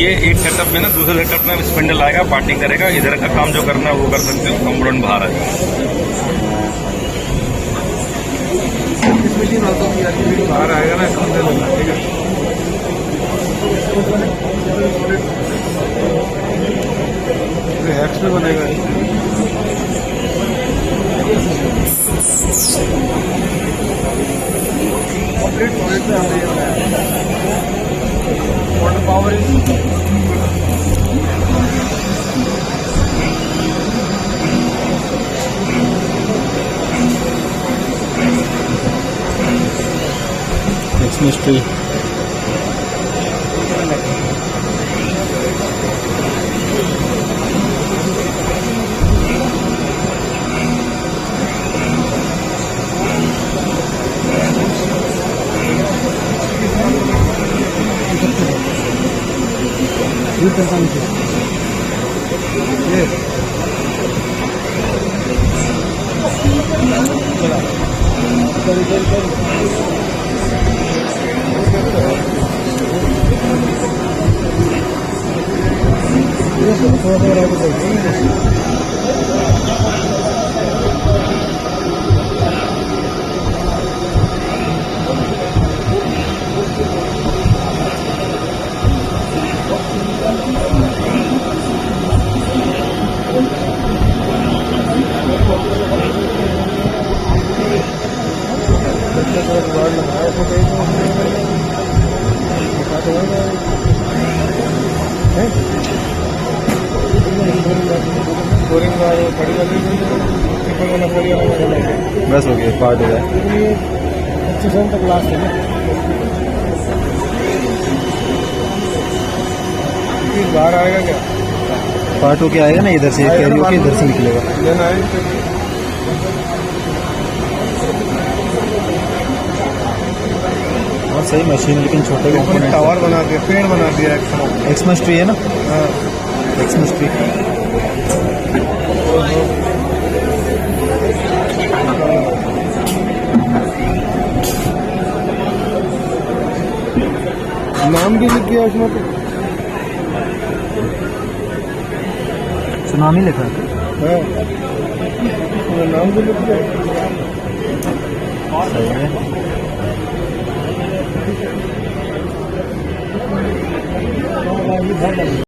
ये एक सेटअप में ना दूसरे सेटअप में स्पिंडल आएगा, पार्टिंग करेगा, इधर का काम जो करना है वो कर सकते हो, कंपोनेंट बाहर है। बाहर आएगा ना, ठीक है। हैक्स में बनेगा। Water power geometry. बस हो गया, पार्ट हो गया। 25 तक लास्ट है ना। बाहर आएगा क्या? पार्ट होके आएगा ना, इधर से कैरी होके इधर से निकलेगा। और सही मशीन, लेकिन छोटे कंपोनेंट। टावर बना दिया, पेड़ बना दिया। एक्समस ट्री है ना? हाँ, एक्समस ट्री। नाम भी लिख दिया उसमें तो। सुनामी लिखा है। हाँ, नाम भी लिख दिया। सही है।